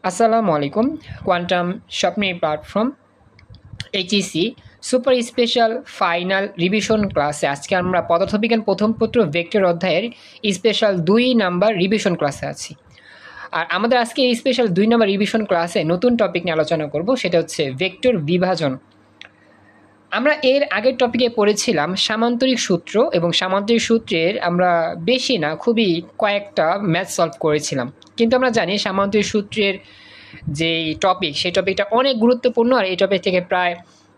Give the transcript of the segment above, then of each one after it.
আসসালামু আলাইকুম। কোয়ান্টাম স্বপ্নের platform HEC super special final revision ক্লাসে আজকে আমরা পদার্থবিজ্ঞান প্রথম পত্র ভেক্টর অধ্যায়ের স্পেশাল ২ নাম্বার রিভিশন ক্লাসে আছি। আর আমাদের আজকে এই স্পেশাল ২ নাম্বার রিভিশন ক্লাসে নতুন টপিক নিয়ে আলোচনা করব, সেটা হচ্ছে ভেক্টর বিভাজন। আমরা এর আগের টপিকে পড়েছিলাম সামান্তরিক সূত্র, এবং সামান্তরিক সূত্রের আমরা বেশি না খুবই কয়েকটা ম্যাথ সলভ করেছিলাম। কিন্তু আমরা জানি সামান্তরিক সূত্রের যেই টপিক, সেই টপিকটা অনেক গুরুত্বপূর্ণ, আর এই টপিক থেকে প্রায়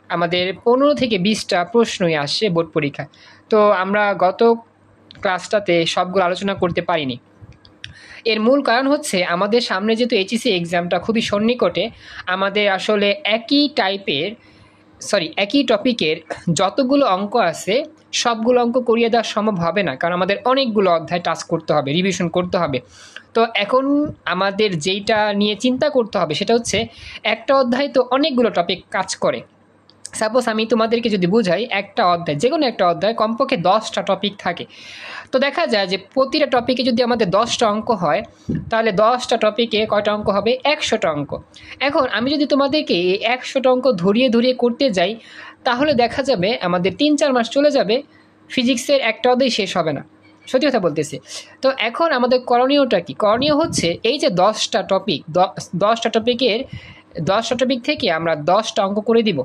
আমাদের 15 থেকে 20টা প্রশ্নই আসছে বোর্ড পরীক্ষায়। তো আমরা গত ক্লাসটাতে সবগুলো আলোচনা করতে পারিনি। এর মূল কারণ হচ্ছে আমাদের সামনে যেহেতু এইচএসসি এক্সামটা খুবই সন্নিকটে, আমাদের আসলে একই টপিকের যতগুলো অঙ্ক আছে সবগুলো অঙ্ক করিয়ে দেওয়া সম্ভব হবে না, কারণ আমাদের অনেকগুলো অধ্যায় টাচ করতে হবে, রিভিশন করতে হবে। তো এখন আমাদের যেইটা নিয়ে চিন্তা করতে হবে সেটা হচ্ছে একটা অধ্যায় তো অনেকগুলো টপিক কাজ করে। সাপোজ আমি তোমাদেরকে যদি বুঝাই, একটা অধ্যায়, যে কোনো একটা অধ্যায় কমপক্ষে 10টা টপিক থাকে। তো দেখা যায় যে প্রতিটা টপিকে যদি আমাদের 10টা অঙ্ক হয়, তাহলে 10টা টপিকে কয়টা অঙ্ক হবে? 100টা অঙ্ক। এখন আমি যদি তোমাদেরকে এই 100টা অঙ্ক ধরিয়ে ধরিয়ে করতে যাই, তাহলে দেখা যাবে আমাদের 3-4 মাস চলে যাবে, ফিজিক্সের একটা অধ্যায় শেষ হবে না। সত্যি কথা বলতেছি। তো এখন আমাদের করণীয়টা কি? করণীয় হচ্ছে এই যে 10টা টপিক, 10টা টপিকের 10টা টপিক থেকে আমরা 10টা অঙ্ক করে দিব,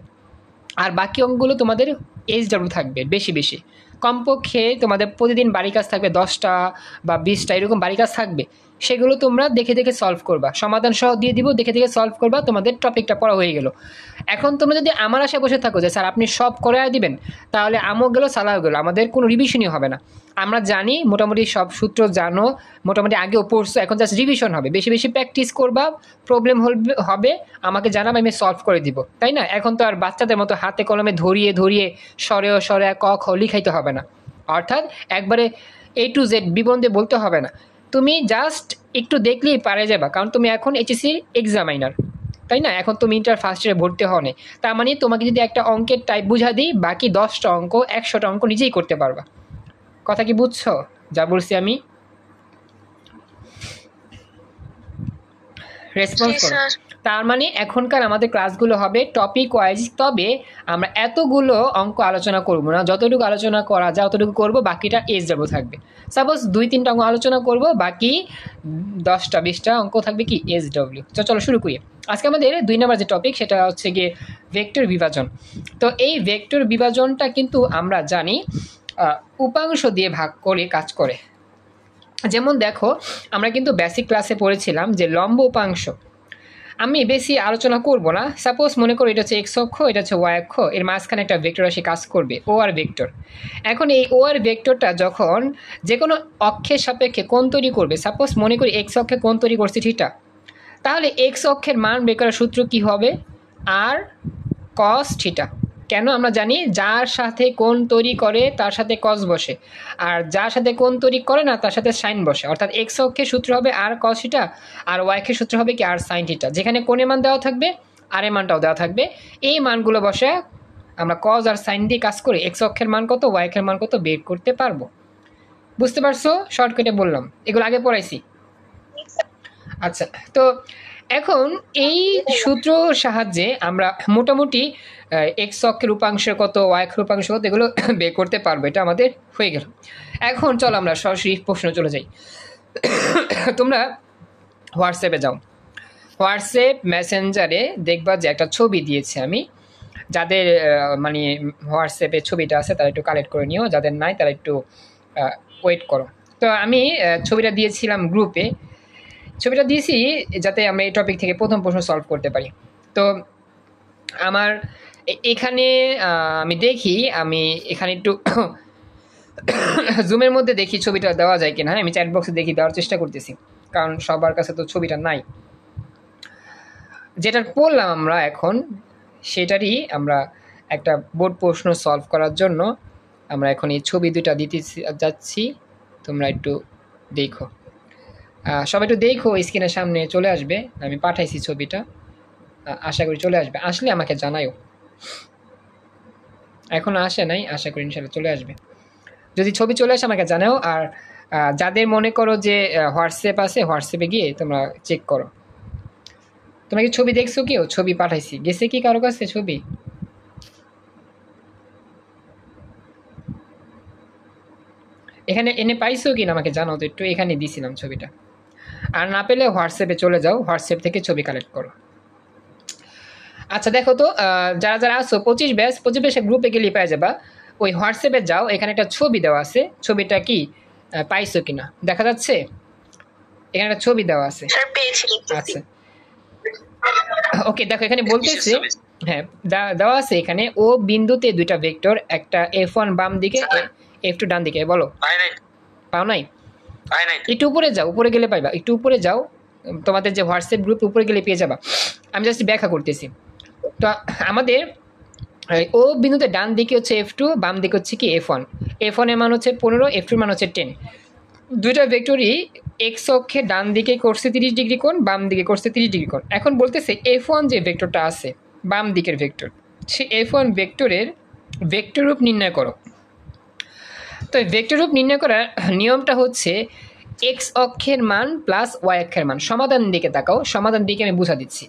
আর বাকি অঙ্কগুলো তোমাদের এইচডব্লিউ থাকবে বেশি বেশি। কমপক্ষে তোমাদের প্রতিদিন বাড়ি কাজ থাকবে 10টা বা 20টা, এরকম বাড়ি কাজ থাকবে। সেগুলো তোমরা দেখে দেখে সলভ করবা, সমাধান সহ দিয়ে দিব, দেখে দেখে সলভ করবা, তোমাদের টপিকটা পড়া হয়ে গেল। এখন তোমরা যদি আমার আশায় বসে থাকো যে স্যার আপনি সব করে দিবেন, তাহলে আমও গেলো সালাও গেলো, আমাদের কোনো রিভিশনই হবে না। আমরা জানি মোটামুটি সব সূত্র জানো, মোটামুটি আগেও পড়ছো, এখন জাস্ট রিভিশন হবে, বেশি বেশি প্র্যাকটিস করবা, প্রবলেম হবে আমাকে জানাবে, আমি সলভ করে দিব, তাই না? এখন তো আর বাচ্চাদের মতো হাতে কলমে ধরিয়ে ধরিয়ে সরে সরে ক খ লিখাইতে হবে না, অর্থাৎ একবারে A to Z বিবন্ধে বলতে হবে না। তুমি জাস্ট একটু দেখলেই পারে যাবা, কারণ তুমি এখন এইচএসসি এক্সামাইনার, তাই না? এখন তুমি ইন্টার ফার্স্ট ইয়ারে ভর্তি হও নি। তার মানে তোমাকে যদি একটা অঙ্কের টাইপ বুঝা দিই, বাকি 10টা অঙ্ক 100টা অঙ্ক নিজেই করতে পারবা। কথা কি বুঝছো যা বলছি আমি? রেসপন্স করো। তার মানে এখনকার আমাদের ক্লাসগুলো হবে টপিক ওয়াইজ, তবে আমরা এতগুলো অঙ্ক আলোচনা করব না, যতটুকু আলোচনা করা যায় অতটুকু করব, বাকিটা এইচডব্লিউ থাকবে। সাপোজ 2-3টা অঙ্ক আলোচনা করব, বাকি 10টা-20টা অঙ্ক থাকবে কি এইচডব্লিউ। তো চলো শুরু করি। আজকে আমাদের 2 নম্বর যে টপিক, সেটা হচ্ছে গিয়ে ভেক্টর বিভাজন। তো এই ভেক্টর বিভাজনটা কিন্তু আমরা জানি উপাংশ দিয়ে ভাগ করে কাজ করে। যেমন দেখো, আমরা কিন্তু বেসিক ক্লাসে পড়েছিলাম যে লম্ব উপাংশ। আমি বেশি আলোচনা করব না। সাপোজ মনে করো এটা হচ্ছে এক্স অক্ষ, এটা হচ্ছে ওয়াই অক্ষ, এর মাঝখানে একটা ভেক্টর রাশি কাজ করবে, ও আর ভেক্টর। এখন এই ও আর ভেক্টরটা যখন যে কোনো অক্ষের সাপেক্ষে কোণ তৈরি করবে, সাপোজ মনে করি এক্স অক্ষে কোণ তৈরি করছে থিটা, তাহলে এক্স অক্ষের মান বের করার সূত্র কী হবে? আর কস থিটা। কেন? আমরা জানি যার সাথে কোণ তৈরি করে তার সাথে কস বসে, আর যার সাথে কোণ তৈরি করে না তার সাথে সাইন বসে। অর্থাৎ এক্স অক্ষের সূত্র হবে আর কস থিটা, আর ওয়াই অক্ষের সূত্র হবে কি আর সাইন থিটা। যেখানে কোণের মান দেওয়া থাকবে আর এর মানটাও দেওয়া থাকবে, এই মানগুলো বসে আমরা কস আর সাইন দিয়ে কাজ করে এক্স অক্ষের মান কত, ওয়াই অক্ষের মান কত বের করতে পারবো। বুঝতে পারছো? শর্টকাটে বললাম, এগুলো আগে পড়াইছি। আচ্ছা, তো এখন এই সূত্রর সাহায্যে আমরা মোটামুটি এক্স অক্ষের উপাংশের কত, ওয়াই অক্ষের উপাংশ কত, এগুলো বের করতে পারবো। এটা আমাদের হয়ে গেল। এখন চলো আমরা সরাসরি প্রশ্ন চলে যাই। তোমরা হোয়াটসঅ্যাপে যাও, হোয়াটসঅ্যাপ মেসেঞ্জারে দেখবা যে একটা ছবি দিয়েছে আমি। যাদের মানে হোয়াটসঅ্যাপে ছবিটা আছে তারা একটু কালেক্ট করে নিও, যাদের নাই তারা একটু ওয়েট করো। তো আমি ছবিটা দিয়েছিলাম গ্রুপে, ছবিটা দিয়েছি যাতে আমরা এই টপিক থেকে প্রথম প্রশ্ন সলভ করতে পারি। তো আমার এখানে আমি দেখি, আমি এখানে একটু জুমের মধ্যে দেখি ছবিটা দেওয়া যায় কিনা। আমি চ্যাট বক্সে দেখি, দেওয়ার চেষ্টা করতেছি, কারণ সবার কাছে তো ছবিটা নাই। যেটা পড়লাম আমরা এখন, সেটারই আমরা একটা বোর্ড প্রশ্ন সলভ করার জন্য আমরা এখন এই ছবি দুটা দিতে যাচ্ছি। তোমরা একটু দেখো, সবাই একটু দেখো, স্ক্রিনের সামনে চলে আসবে। আমি পাঠাইছি ছবিটা, আশা করি চলে আসবে। আসলে আমাকে জানাইও। এখন আসে নাই, আশা করি ইনশাল্লাহ চলে আসবে। যদি ছবি চলে আসে আমাকে জানাও। আর যাদের মনে করো যে হোয়াটসঅ্যাপ আছে, হোয়াটসঅ্যাপে গিয়ে তোমরা চেক করো। তোমরা কি ছবি দেখছো? কেউ ছবি পাঠাইছি, গেছে কি কারো কাছে ছবি? এখানে এনে পাইছো কি না আমাকে জানাও তো একটু। এখানে দিছিলাম ছবিটা, আর না পেলে হোয়াটসঅ্যাপে চলে যাও, হোয়াটসঅ্যাপ থেকে ছবি কালেক্ট করো। আচ্ছা দেখো তো যারা যারা আসো 25 ব্যাচ গ্রুপে গেলে পেয়ে যাবা। ওই হোয়াটসঅ্যাপে যাও, এখানে একটা ছবি দেওয়া আছে, ছবিটা কি পাইছো কিনা দেখা যাচ্ছে? এখানে একটা ছবি দেওয়া আছে। আচ্ছা ওকে, দেখো এখানে বলতেছে, হ্যাঁ দেওয়া আছে এখানে, ও বিন্দুতে দুইটা ভেক্টর, একটা F1 বাম দিকে, F2 ডান দিকে। বলো পাও নাই? একটু উপরে যাও, উপরে গেলে পাইবা, একটু উপরে যাও, তোমাদের যে হোয়াটসঅ্যাপ গ্রুপ উপরে গেলে পেয়ে যাবা। আমি জাস্ট ব্যাখ্যা করতেছি। তো আমাদের ও বিন্দুতে ডান দিকে হচ্ছে F2, বাম দিকে হচ্ছে কি F1। F1 এর মান হচ্ছে 15, F2 এর মান হচ্ছে 10। দুইটা ভেক্টরই এক্স অক্ষে ডান দিকে করছে 30 ডিগ্রি কোণ, বাম দিকে করছে 30 ডিগ্রি কোণ। এখন বলতেছে F1 যে ভেক্টরটা আছে বাম দিকের ভেক্টর, সে F1 ভেক্টরের ভেক্টর রূপ নির্ণয় করো। তো ভেক্টর রূপ নির্ণয় করার নিয়মটা হচ্ছে এক্স অক্ষের মান প্লাস ওয়াই অক্ষের মান। সমাধান দিকে তাকাও, সমাধান দিকে আমি বুঝা দিচ্ছি।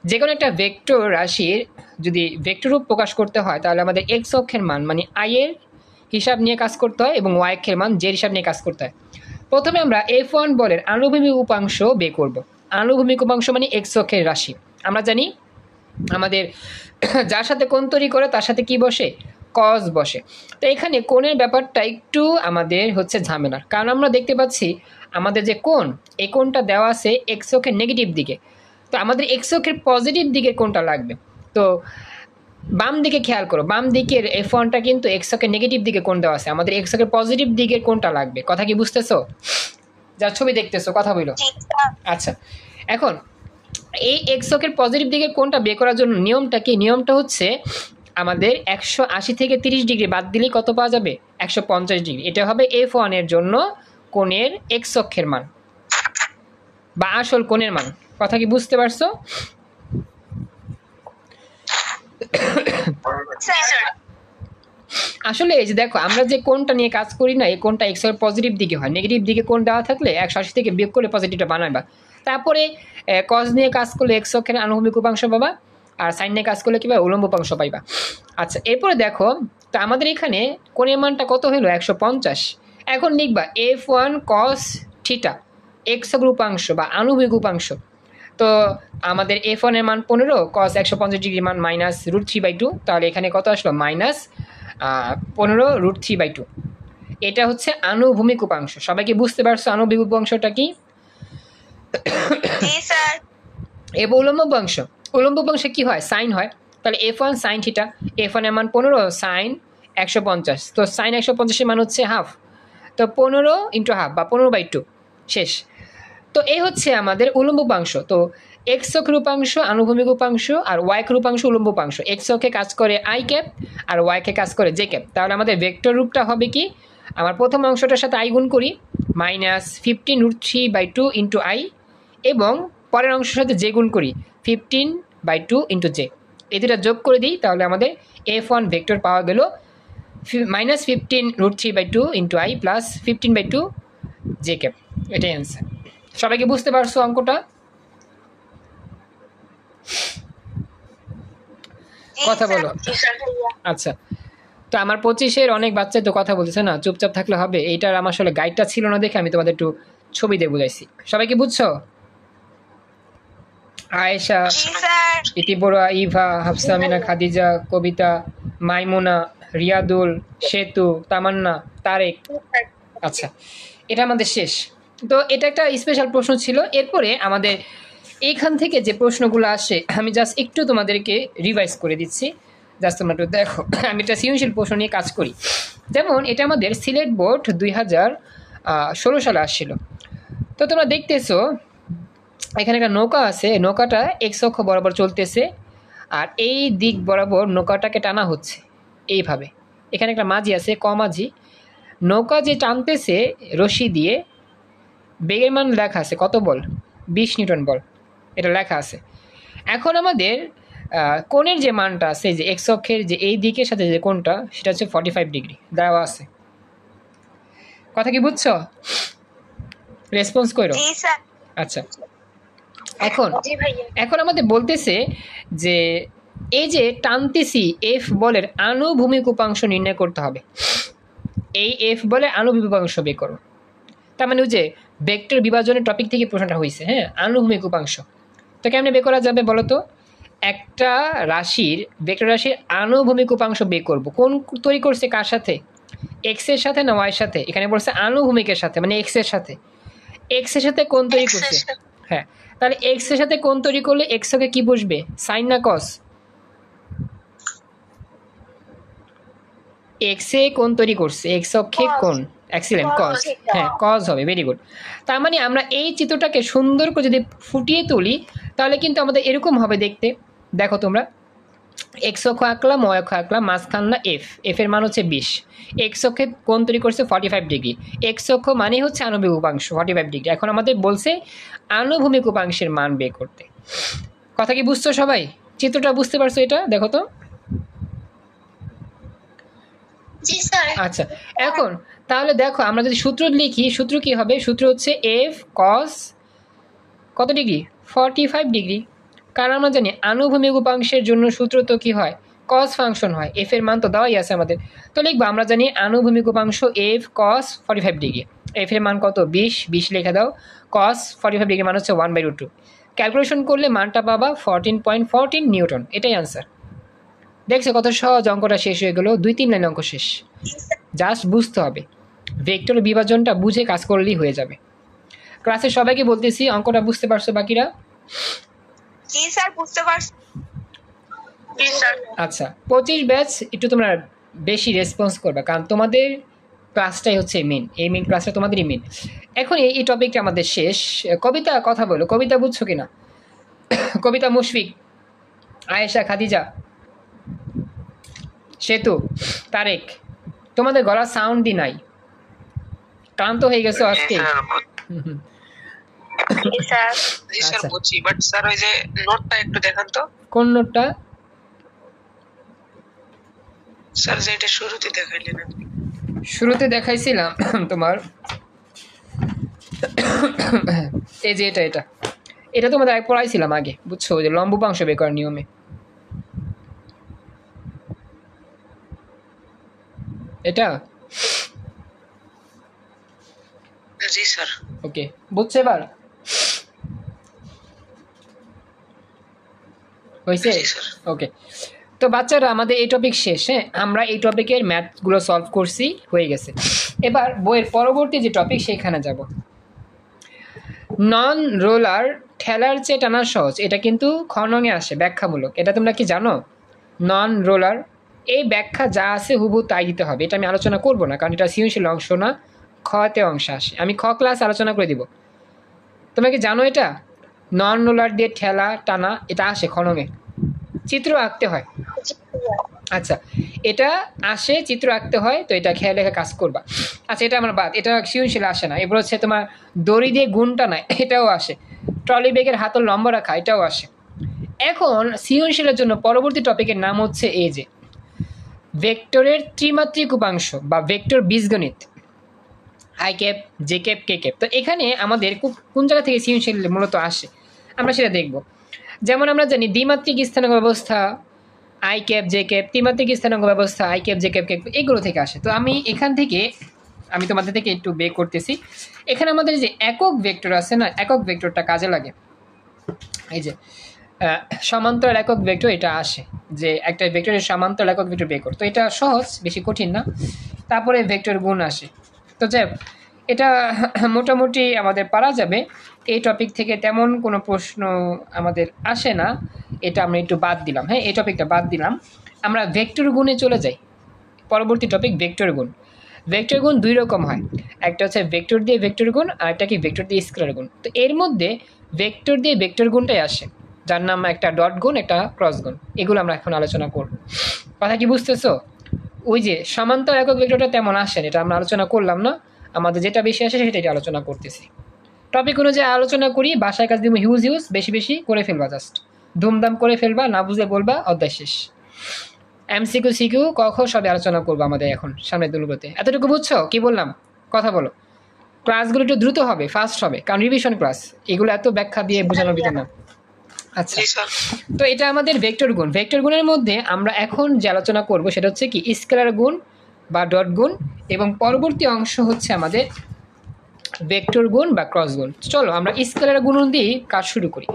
যে কোনো একটা ভেক্টর রাশির যদি ভেক্টর রূপ প্রকাশ করতে হয় তাহলে আমাদের এক্স অক্ষের মান মানে আই এর হিসাব নিয়ে কাজ করতে হয় এবং ওয়াই অক্ষের মান জের হিসাব নিয়ে কাজ করতে হয়। প্রথমে আমরা F1 বলের আনুভূমিক উপাংশ বের করব। আনুভূমিক উপাংশ মানে এক্স অক্ষের রাশি। আমরা জানি আমাদের যার সাথে কোণ তৈরি করে তার সাথে কি বসে? কস বসে। তো এখানে কোণের ব্যাপারটা একটু আমাদের হচ্ছে ঝামেলার, কারণ আমরা দেখতে পাচ্ছি আমাদের যে কোণ, এই কোণটা দেওয়া আছে এক্স অক্ষের নেগেটিভ দিকে। তো আমাদের এক্স অক্ষের পজিটিভ দিকের কোণটা লাগবে। তো বাম দিকে খেয়াল করো, বাম দিকের F1টা কিন্তু এক্স অক্ষের নেগেটিভ দিকে কোণ দেওয়া আছে, আমাদের এক্স অক্ষের পজিটিভ দিকের কোণটা লাগবে। কথা কি বুঝতেছো? যার ছবি দেখতেছো কথা বলো। আচ্ছা এখন এই এক্স অক্ষের পজিটিভ দিকের কোণটা বের করার জন্য নিয়মটা কি? নিয়মটা হচ্ছে আমাদের 180 থেকে 30 ডিগ্রি বাদ দিলেই কত পাওয়া যাবে? 150 ডিগ্রি। এটা হবে F1 এর জন্য কোণের এক্স অক্ষের মান বা আসল কোণের মান। কথা কি বুঝতে পারছো? আসলে এই যে দেখো আমরা যে কোণটা নিয়ে কাজ করি না, এই কোণটা এক্স এর পজিটিভ দিকে হয়। নেগেটিভ দিকে কোণ দেওয়া থাকলে 180 থেকে বিয়োগ করে পজিটিভটা বানাবা। তারপরে কজ নিয়ে কাজ করলে এক্স অক্ষের আনুভূমিক উপাংশ পাবা, আর সাইন নিয়ে কাজ করলে কি পাবা? উলম্ব উপাংশ পাইবা। আচ্ছা এরপরে দেখো তো আমাদের এখানে কোণের মানটা কত হলো? 150। এখন লিখবা F1 cos থিটা এক্স অক্ষের উপাংশ বা আনুভূমিক উপাংশ। তো আমাদের F1 এর মান 15, cos 150 ডিগ্রি মান মাইনাস √3/2। তাহলে এখানে কত আসলো? মাইনাস 15 √3/2। এটা হচ্ছে আনুভূমিক উপাংশ। সবাইকে বুঝতে পারছো আনুভূমিক উপাংশটা কি? এবার উলম্ব উপাংশ, উলম্ব উপাংশে কি হয়? সাইন হয়। তাহলে F1 সাইন থিটা, F1 এর মান 15, সাইন 150। তো সাইন 150 এর মান হচ্ছে হাফ, তো 15 ইন্টু হাফ বা 15/2 শেষ। তো এই হচ্ছে আমাদের উলম্ব উপাংশ। তো এক্স অক্ষের উপাংশ আনুভূমিক উপাংশ আর ওয়াই অক্ষের উপাংশ উলম্ব উপাংশ। এক্স অক্ষে কাজ করে আই ক্যাপ আর ওয়াই কে কাজ করে জে ক্যাপ। তাহলে আমাদের ভেক্টর রূপটা হবে কি? আমার প্রথম অংশটার সাথে আই গুণ করি, মাইনাস 15 √3/2 ইন্টু আই, এবং পরের অংশের সাথে জে গুণ করি 15/2 ইন্টু জে। এই দুটা যোগ করে দিই, তাহলে আমাদের F1 ভেক্টর পাওয়া গেল minus 15 √3/2 into I plus 15/2 J cap. এটাই অ্যান্সার। সবাইকে বুঝতে পারছো অঙ্কটা? কথা বলো। আচ্ছা তো আমার 25-এর অনেক বাচ্চাই তো কথা বলতেছে না, চুপচাপ থাকলে হবে? এইটার আমার আসলে গাইডটা ছিল না দেখে আমি তোমাদের একটু ছবি দিয়ে বুঝাইছি। সবাইকে বুঝছো? আয়েশা, ইতি বড়ুয়া, ইভা, হাফসা, মিনা, খাদিজা, কবিতা, মাইমুনা, রিয়াদুল, সেতু, তামান্না, তারেক। আচ্ছা এটা আমাদের শেষ। তো এটা একটা স্পেশাল প্রশ্ন ছিল। এরপরে আমাদের এইখান থেকে যে প্রশ্নগুলো আসে আমি জাস্ট একটু তোমাদেরকে রিভাইজ করে দিচ্ছি, জাস্ট তোমরা একটু দেখো। আমি একটা সৃজনশীল প্রশ্ন নিয়ে কাজ করি। যেমন এটা আমাদের সিলেট বোর্ড 2016 সালে আসছিল। তো তোমরা দেখতেছো এখানে একটা নৌকা আছে, নৌকাটা এক্স অক্ষ বরাবর চলতেছে, আর এই দিক বরাবর নৌকাটাকে টানা হচ্ছে এইভাবে। এখানে একটা মাঝি আছে, ক মাঝি। নৌকা যে টানতেছে রশি দিয়ে, বেগের মান লেখা আছে কত বল? 20 নিউটন বল, এটা লেখা আছে। এখন আমাদের কোণের যে মানটা আছে, যে এক্স অক্ষের যে এই দিকের সাথে যে কোণটা, সেটা হচ্ছে 45 ডিগ্রি দেওয়া আছে। কথা কি বুঝছো? রেসপন্স করো। আচ্ছা এখন এখন আমাদের বলতেছে যে এই যে টানতেছি এফ বলের আনুভূমিক উপাংশ নির্ণয় করতে হবে। এই এফ বলের আনুভূমিক উপাংশ বের করো। তার মানে ওই যে ভেক্টর বিভাজনের টপিক থেকে প্রশ্নটা হয়েছে, হ্যাঁ, আনুভূমিক উপাংশ। তো কেমনে বের করা যাবে বলো তো? একটা রাশির ভেক্টর রাশির আনুভূমিক উপাংশ বের করবো। কোন তৈরি করছে, কার সাথে? এক্স এর সাথে না ওয়াই সাথে? এখানে বলছে আনুভূমিকের সাথে, মানে এক্স এর সাথে। এক্স এর সাথে কোন তৈরি করছে? হ্যাঁ, তাহলে এক্স এর সাথে কোন তৈরি করলে এক্স অক্ষে কি বসবে? সাইন না কস? এক্স এ কোন তৈরি করছে? এক্স অক্ষে কোন? এক্সিলেন্ট, কস। হ্যাঁ, কস হবে, ভেরি গুড। তার মানে আমরা এই চিত্রটাকে সুন্দর করে যদি ফুটিয়ে তুলি তাহলে কিন্তু আমাদের এরকম হবে দেখতে। দেখো তোমরা, এক্স অক্ষ আঁকলাম, ওয়াই অক্ষ আঁকলাম, মাঝখান না এফ, এফ এর মান হচ্ছে 20। এক্স অক্ষে কোণ তৈরি করছে 45 ডিগ্রি। এক্স অক্ষ মানে হচ্ছে আনুভূমিক উপাংশ 45 ডিগ্রি। এখন আমাদের বলছে আনুভূমিক উপাংশের মান বের করতে। কথা কি বুঝছো সবাই? চিত্রটা বুঝতে পারছো? এটা দেখো তো। আচ্ছা, এখন তাহলে দেখো আমরা যদি সূত্র লিখি, সূত্র কি হবে? সূত্র হচ্ছে এফ কস কত ডিগ্রি? 45 ডিগ্রি। কারণ আমরা জানি আনুভূমিক উপাংশের জন্য সূত্র তো কি হয়? কস ফাংশন হয়। এফ এর মান তো দেওয়াই আছে আমাদের। তো লিখবো, আমরা জানি আনুভূমিক উপাংশ এফ কস 45 ডিগ্রি। এফ এর মান কত? 20 লিখে দাও। কস 45 ডিগ্রি মান হচ্ছে 1/√2। ক্যালকুলেশন করলে মানটা পাবা 14.14 নিউটন। এটাই আনসার। দেখছো কত সহজ? অঙ্কটা শেষ হয়ে গেল, 2-3 লাইন অঙ্ক শেষ। জাস্ট বুঝতে হবে, ভেক্টর বিভাজনটা বুঝে কাজ করলেই হয়ে যাবে। ক্লাসে সবাইকে বলতেছি, অঙ্কটা বুঝতে পারছো বাকিরা? জি স্যার, বুঝতে পারছি। জি স্যার। আচ্ছা, 25 ব্যাচ একটু তোমরা বেশি রেসপন্স করবে, কারণ তোমাদের ক্লাসটাই হচ্ছে মেন। এই মেন ক্লাসটা তোমাদেরই মেন। এখন এই টপিকটা আমাদের শেষ। কবিতা কথা বলো, কবিতা বুঝছো কিনা? কবিতা, মুশফিক, আয়েশা, খাদিজা, সেতু, তারেক, তোমাদের গলার সাউন্ডই নাই, ক্লান্ত হয়ে গেছো আজকে? কোন নোটটা? স্যার যেটা শুরুতে দেখাইলেন। শুরুতে দেখাইছিলাম তোমার এই যে এটা এটা তোমাদের পড়াইছিলাম আগে, বুঝছো? ওই যে লম্ব উপাংশ বের করার নিয়মে। এটা জি স্যার। ওকে, বুঝছো এবার? হয়েছে? ওকে। তো বাচ্চারা, আমাদের এই টপিক শেষ। হ্যাঁ, আমরা এই টপিকের ম্যাথগুলো সলভ করছি, হয়ে গেছে। এবার বইয়ের পরবর্তী যে টপিক সেখানে যাব। নন রোলার ঠেলার চেয়ে টানা সহজ, এটা কিন্তু খননে আসে, ব্যাখ্যামূলক। এটা তোমরা কি জানো? নন রোলার, এই ব্যাখ্যা যা আছে হুবহু তাই দিতে হবে। এটা আমি আলোচনা করব না, কারণ এটা সৃজনশীল অংশ না, খতে অংশ আসে। আমি খ ক্লাস আলোচনা করে দিব। তোমরা কি জানো এটা? নন রোলার দিয়ে ঠেলা টানা এটা আসে খননে, চিত্র আঁকতে হয়। আচ্ছা, এটা আসে, চিত্র আঁকতে হয়, তো এটা খেয়াল রেখে কাজ করবা। আচ্ছা, এটা আমার বাদ, এটা সৃজনশীল আসে না। এবার হচ্ছে তোমার দড়ি দিয়ে গুণ টানা, এটাও আসে। ট্রলি ব্যাগের হাতল লম্বা রাখা, এটাও আসে। এখন সৃজনশীলের জন্য পরবর্তী টপিকের নাম হচ্ছে এই যে ভেক্টরের ত্রিমাত্রিক উপাংশ বা ভেক্টর বীজগণিত, I cap, J cap, K cap. তো এখানে আমাদের কোন জায়গা থেকে সৃজনশীল মূলত আসে আমরা সেটা দেখব। যেমন আমরা জানি দ্বিমাত্রিক স্থানাঙ্ক ব্যবস্থা আই ক্যাপ, জে ক্যাপ, ত্রিমাত্রিক স্থানাঙ্ক ব্যবস্থা I cap, J cap, K cap, এগুলো থেকে আসে। তো আমি এখান থেকে আমি তোমাদের থেকে একটু বের করতেছি। এখানে আমাদের যে একক ভেক্টর আছে না, একক ভেক্টরটা কাজে লাগে। এই যে সমান্তরাল একক ভেক্টর, এটা আসে যে একটা ভেক্টরের সমান্তরাল একক ভেক্টর বের করতে। তো এটা সহজ, বেশি কঠিন না। তারপরে ভেক্টর গুণ আসে। তো যাই হোক, এটা মোটামুটি আমাদের পারা যাবে। এই টপিক থেকে তেমন কোনো প্রশ্ন আমাদের আসে না, এটা আমরা একটু বাদ দিলাম। হ্যাঁ, এই টপিকটা বাদ দিলাম। আমরা ভেক্টর গুণে চলে যাই। পরবর্তী টপিক ভেক্টর গুণ। ভেক্টর গুণ দুই রকম হয়, একটা হচ্ছে ভেক্টর দিয়ে ভেক্টর গুণ, আর একটা কি ভেক্টর দিয়ে স্কেলার গুণ। তো এর মধ্যে ভেক্টর দিয়ে ভেক্টর গুণটাই আসে, যার নাম একটা ডট গুণ, একটা ক্রস গুণ। এগুলো আমরা এখন আলোচনা করব। কথা কি বুঝতেছো? ওই যে সমান্তরাল একক ভেক্টরটা তেমন আসে, এটা আমরা আলোচনা করলাম না। আমাদের যেটা বেশি আসে সেটাই আলোচনা করতেছি। টপিক অনুযায়ী আলোচনা করি, বাসায় কাজ দিব হিউজ বেশি বেশি করে ফেলবা, জাস্ট ধুমধাম করে ফেলবা, না বুঝে বলবা, অধ্যায় শেষ। এমসিকিউ সিকিউ ক খ সবই আলোচনা করবো আমাদের এখন সামনের দিনগুলোতে। এতটুকু বুঝছো? কি বললাম? কথা বলো। ক্লাসগুলো একটু দ্রুত হবে, ফাস্ট হবে, কারণ রিভিশন ক্লাস, এগুলো এত ব্যাখ্যা দিয়ে বোঝানোর ভিতর না। আচ্ছা, জি স্যার। তো এটা আমাদের ভেক্টর গুণ। ভেক্টর গুণের মধ্যে আমরা এখন যে আলোচনা করব সেটা হচ্ছে কি স্কেলার গুণ বা ডট গুণ, এবং পরবর্তী অংশ হচ্ছে আমাদের ভেক্টর গুণ বা ক্রস গুণ। চলো আমরা স্কেলার গুণন দিয়ে কাজ শুরু করি।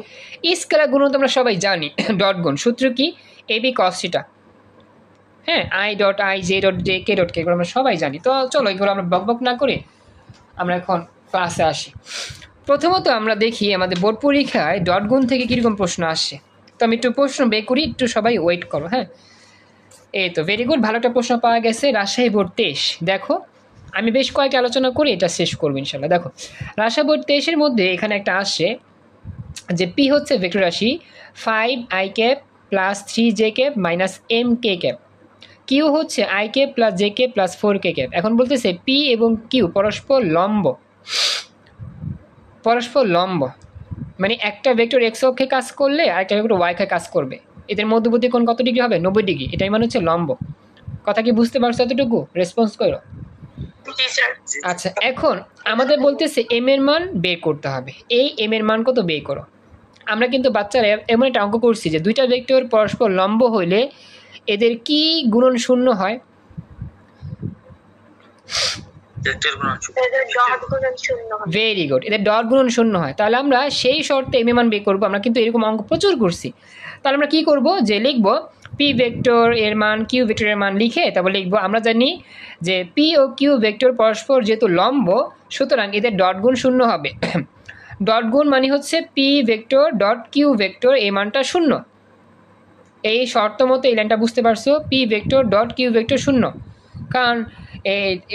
স্কেলার গুণন তো আমরা সবাই জানি। ডট গুণ সূত্র কি? AB cos theta. হ্যাঁ, i dot i, j dot j, k dot k, এগুলো আমরা সবাই জানি। তো চলো এগুলো আমরা বকবক না করে আমরা এখন ক্লাসে আসি। প্রথমত আমরা দেখি আমাদের বোর্ড পরীক্ষায় ডট গুণ থেকে কীরকম প্রশ্ন আসছে। তো আমি একটু প্রশ্ন বের করি, একটু সবাই ওয়েট করো। হ্যাঁ, এই তো ভেরি গুড, ভালো একটা প্রশ্ন পাওয়া গেছে। রাজশাহী বোর্ড 23। দেখো আমি বেশ কয়েকটা আলোচনা করে এটা শেষ করবো ইনশাল্লাহ। দেখো রাজশাহী বোর্ড 23-এর মধ্যে এখানে একটা আসছে যে পি হচ্ছে ভেক্টর রাশি 5i cap plus 3j cap minus mk cap. Q হচ্ছে i cap plus j cap plus 4k cap. এখন বলতেছে পি এবং কিউ পরস্পর লম্ব। পরস্পর লম্ব মানে একটা ভেক্টর এক্স অক্ষে কাজ করলে আরেকটা ভেক্টর ওয়াই অক্ষে কাজ করবে। এদের মধ্যবর্তী কোণ কত ডিগ্রি হবে? 90 ডিগ্রি। এটাই মানে হচ্ছে লম্ব। কথা কি বুঝতে পারছো? এতটুকু রেসপন্স করো। জি স্যার। আচ্ছা, এখন আমাদের বলতেছে এম এর মান বের করতে হবে। এই এম এর মান কত বের করো। আমরা কিন্তু বাচ্চারা এমন একটা অঙ্ক করছি যে দুইটা ভেক্টর পরস্পর লম্ব হইলে এদের কি গুণন শূন্য হয়? ভেরি গুড, এদের ডট গুণন শূন্য হয়। তাহলে আমরা সেই শর্তে এম এর মান বের করবো। আমরা কিন্তু এরকম অঙ্ক প্রচুর করছি। তাহলে আমরা কি করব, যে লিখবো পি ভেক্টর এর মান কিউ ভেক্টরের মান লিখে তারপর লিখবো আমরা জানি যে পি ও কিউ ভেক্টর পরস্পর যেহেতু লম্ব, সুতরাং এদের ডট গুণ শূন্য হবে। ডট গুণ মানে হচ্ছে P vector dot Q vector এই মানটা শূন্য। এই শর্ত মতো এই লাইনটা বুঝতে পারছো? P vector dot Q vector শূন্য, কারণ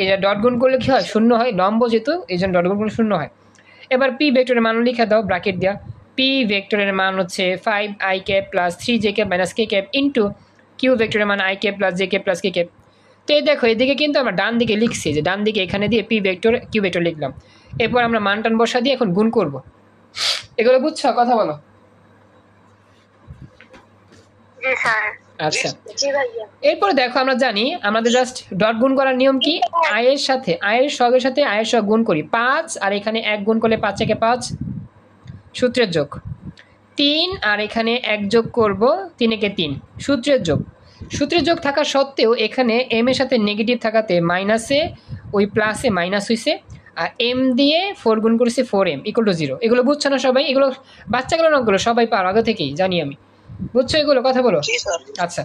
এটা ডট গুণ করলে কী হয়? শূন্য হয়, লম্ব যেহেতু এই জন্য ডট গুণ করলে শূন্য হয়। এবার পি ভেক্টরের মান লিখে দাও ব্র্যাকেট দেওয়া। পি ভেক্টরের মান হচ্ছে 5i cap plus 3j cap minus k cap into Q ভেক্টরের মান i cap plus J cap plus k cap. তো এই দেখো এদিকে কিন্তু আমরা ডান দিকে লিখছি, যে ডান দিকে এখানে দিয়ে পি ভেক্টর কিউ ভেক্টর লিখলাম। এরপর আমরা মান টান বসা দিয়ে এখন গুণ করব। এগুলো বুঝছো? কথা বলো। জি স্যার। আচ্ছা, জি ভাইয়া। এরপরে দেখো আমরা জানি আমাদের জাস্ট ডট গুণ করার নিয়ম কি? আয়ের সাথে আয়ের সহগের সাথে আয়ের সহগ গুণ করি 5, আর এখানে 1 গুণ করলে 5 থেকে 5 সূত্রের যোগ। 3 আর এখানে 1 যোগ করব 3 একে 3 সূত্রের যোগ। সূত্রের যোগ থাকা সত্ত্বেও এখানে এম এর সাথে নেগেটিভ থাকাতে মাইনাসে ওই প্লাসে মাইনাস হয়েছে, আর এম দিয়ে 4 গুণ করেছে 4m = 0। এগুলো বুঝছো না সবাই? এগুলো বাচ্চাগুলো নগুলো সবাই পারো, আগে থেকেই জানি আমি। বুঝছো এগুলো? কথা বলো। আচ্ছা,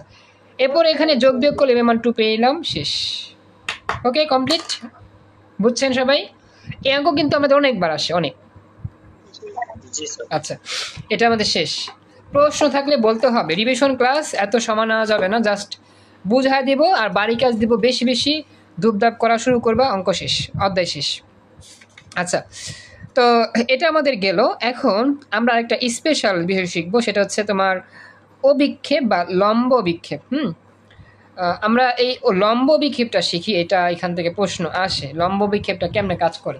এরপর এখানে যোগ বিয়োগ করলে এম মান 2 পেয়ে এলাম, শেষ। ওকে, কমপ্লিট। বুঝছেন সবাই? এই অঙ্ক কিন্তু আমাদের অনেকবার আসে, অনেক। আচ্ছা, এটা আমাদের শেষ। প্রশ্ন থাকলে বলতে হবে। রিভিশন ক্লাস এত সময় নেওয়া যাবে না, জাস্ট বুঝাই দিব আর বাড়ি কাজ দিব বেশি বেশি, ধূপধাপ করা শুরু করবা, অঙ্ক শেষ, অধ্যায় শেষ। আচ্ছা, তো এটা আমাদের গেল। এখন আমরা একটা স্পেশাল বিষয় শিখবো, সেটা হচ্ছে তোমার অভিক্ষেপ বা লম্ব বিক্ষেপ। আমরা এই লম্ব বিক্ষেপটা শিখি, এটা এখান থেকে প্রশ্ন আসে, লম্ব বিক্ষেপটা কেমনে কাজ করে।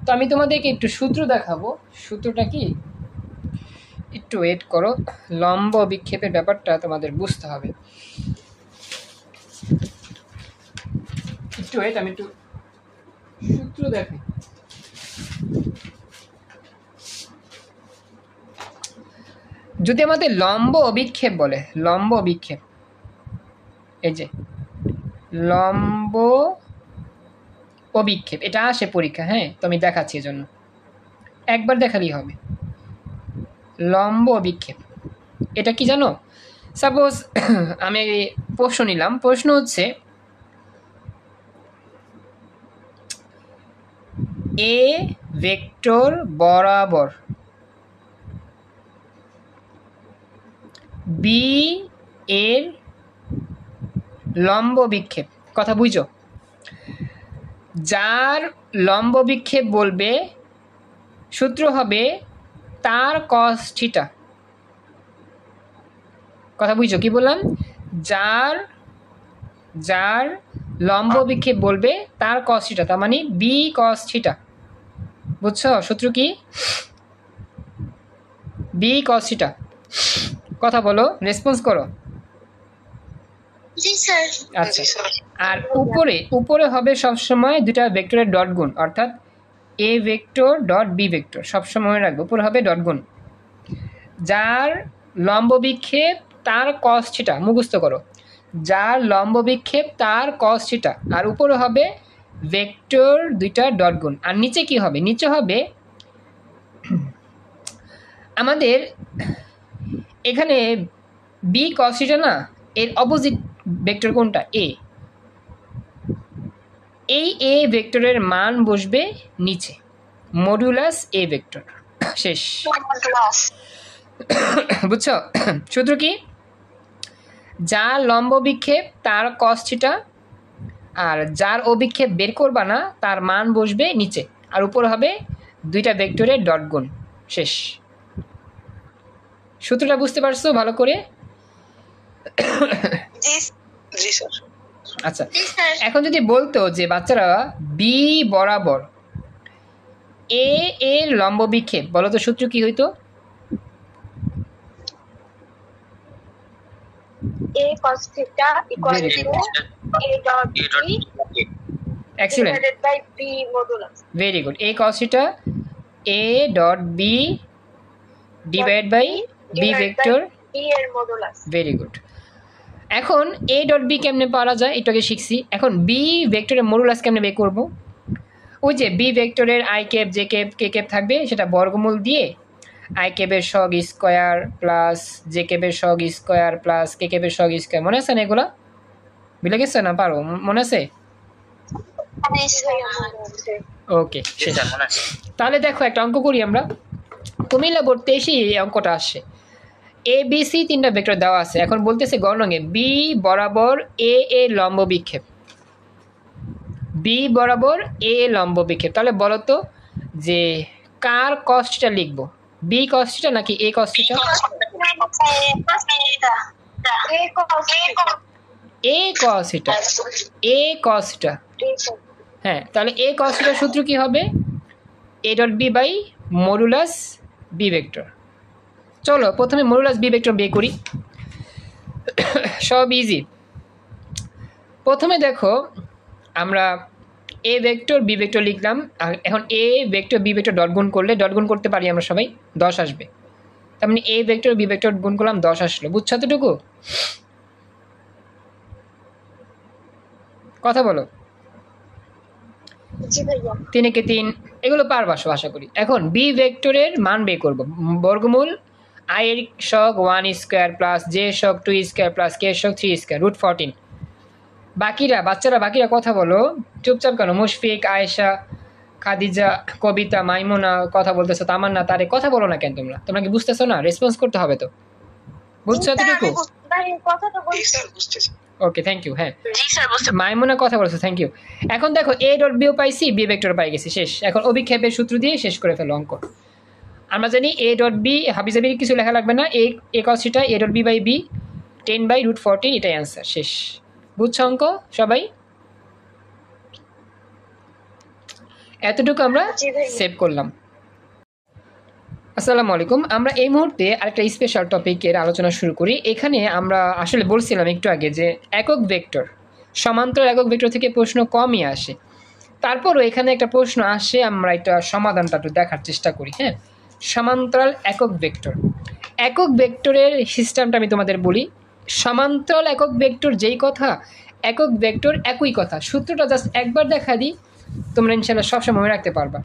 তো আমি তোমাদেরকে একটু সূত্র দেখাবো। সূত্রটা কি? একটু ওয়েট করো, লম্ব বিক্ষেপের ব্যাপারটা তোমাদের বুঝতে হবে। একটু ওয়েট, আমি একটু সূত্র দেখাই। যদি আমাদের লম্ব অভিক্ষেপ বলে, লম্ব অভিক্ষেপ, এই যে লম্ব অভিক্ষেপ, এটা আসে পরীক্ষা। হ্যাঁ, তো আমি দেখাচ্ছি, এজন্য একবার দেখালেই হবে। লম্ব অভিক্ষেপ এটা কি জানো? সাপোজ আমি প্রশ্ন নিলাম, প্রশ্ন হচ্ছে এ ভেক্টর বরাবর বি এর লম্ব বিক্ষেপ। কথা বুঝো? যার লম্ব বিক্ষেপ বলবে সূত্র হবে তার কস থিটা। কথা বুঝছো কি বললাম? যার যার লম্ব বিক্ষেপ বলবে তার কস থিটা, তার মানে বি কস থিটা। বুঝছো সূত্র কি? B cos theta. কথা বলো, রেসপন্স করো। জি স্যার। আচ্ছা, আর উপরে উপরে হবে সবসময় দুটা ভেক্টরের ডট গুণ, অর্থাৎ A vector dot B vector, সবসময় মনে রাখবো, উপরে হবে ডট গুণ, যার লম্ব বিক্ষেপ তার কস থিটা, মুখস্থ করো, যার লম্ব বিক্ষেপ তার কস থিটা, আর উপরে হবে ভেক্টর দুইটা ডট গুণ। আর নিচে কি হবে? নিচে হবে আমাদের এখানে বি কস থিটা না, এর অপোজিট ভেক্টর কোনটা? এ। এই এ ভেক্টরের মান বসবে নিচে, মডুলাস এ ভেক্টর। শেষ। বুঝছো সূত্র কি? যার লম্ব বিক্ষেপ তার কস থিটা, আর যার অভিক্ষেপ বের করবা না তার মান বসবে নিচে, আর উপর হবে দুইটা ভেক্টরের ডট গুণ। শেষ। সূত্রটা বুঝতে পারছো ভালো করে? জি স্যার। আচ্ছা, এখন যদি বলতো যে বাচ্চারা বি বরাবর এ এর লম্ব বিক্ষেপ, বলো তো সূত্র কি হইতো? A cos theta equal Very to A dot B excellent, divided by B modulus. Very good. A cos theta A dot B divide by B vector, B এর modulus. Very good. এখন এ ডট বি কেমনে পাওয়া যায় এটাকে শিখছি। এখন B ভেক্টরের modulus কেমনে বের করব? ওই যে বি ভেক্টরের I cap J cap K cap থাকবে, সেটা বর্গমূল দিয়ে আই ক্যাপের সহগ স্কোয়ার প্লাস জে ক্যাপের সহগ স্কোয়ার প্লাস কে ক্যাপের সহগ স্কোয়ার। মনে আছে না এগুলা? বুঝলে গেছে না? পারো? মনে আছে? ওকে, তাহলে দেখো একটা অঙ্ক করি আমরা। কুমিল্লা বোর্ড 23 এই অঙ্কটা আসছে। এ বি সি তিনটা ভেক্টর দেওয়া আছে। এখন বলতেছে গণকে বি বরাবর এ এ লম্ব বিক্ষেপ, বি বরাবর এ লম্ব বিক্ষেপ। তাহলে বলো তো যে কার কস্টটা লিখবো, বি কস্টটা নাকি এ কস্টটা? এ কস্টটা, এ কস্টটা। হ্যাঁ, তাহলে এ কস্টটার সূত্র কি হবে? A dot B by modulus B vector. চলো প্রথমে মডুলাস বি ভেক্টর বের করি, সব ইজি। প্রথমে দেখো আমরা এ ভেক্টর বি ভেক্টর লিখলাম, আর এখন A vector B vector dot গুণ করলে, ডট গুণ করতে পারি আমরা সবাই, 10 আসবে। তার মানে এ ভেক্টর বি ভেক্টর গুণ করলাম, 10 আসলো। বুঝছো এতটুকু? কথা বলো। 3 একে 3, এগুলো পারবা আশা করি। এখন বি ভেক্টরের মান বের করবো, বর্গমূল আই এর সহগ 1 স্কোয়ার প্লাস জে সহগ 2 স্কোয়ার প্লাস কে সহগ 3 স্কোয়ার রুট 14। বাকিরা কথা বলো, চুপচাপ কেন? মুশফিক, আয়েশা, খাদিজা, কবিতা, মাইমুনা কথা বলতেছো, তামান্না, তারে কথা বলো না কেন? তোমরা কি বুঝতেছো না? রেসপন্স করতে হবে তো। বুঝছো এতটুকু? ওকে, থ্যাংক ইউ। হ্যাঁ মাইমুনা কথা বলছো, থ্যাংক ইউ। এখন দেখো এ ডট বিও পাইছি, বি ভেক্টর পাই গেছি, শেষ। এখন অভিক্ষেপের সূত্র দিয়ে শেষ করে ফেলো অঙ্ক। আমরা জানি এ ডট বি, হাবিজাবির কিছু লেখা লাগবে না, A cos theta A dot B by B 10 by root 14, এটাই অ্যান্সার। শেষ। বুঝছো অঙ্ক সবাই? এতটুকু আমরা সেভ করলাম। আসসালামু আলাইকুম। আমরা এই মুহূর্তে আরেকটা স্পেশাল টপিকের আলোচনা শুরু করি। এখানে আমরা আসলে বলছিলাম একটু আগে যে একক ভেক্টর, সমান্তরাল একক ভেক্টর থেকে প্রশ্ন কমই আসে, তারপরও এখানে একটা প্রশ্ন আসে, আমরা এটা সমাধানটা একটু দেখার চেষ্টা করি। হ্যাঁ, সমান্তরাল একক ভেক্টর, একক ভেক্টরের সিস্টেমটা আমি তোমাদের বলি। সমান্তরাল একক ভেক্টর যেই কথা, একক ভেক্টর একই কথা। সূত্রটা জাস্ট একবার দেখা দিই, তোমরা ইনশাআল্লাহ সবসময় মনে রাখতে পারবা।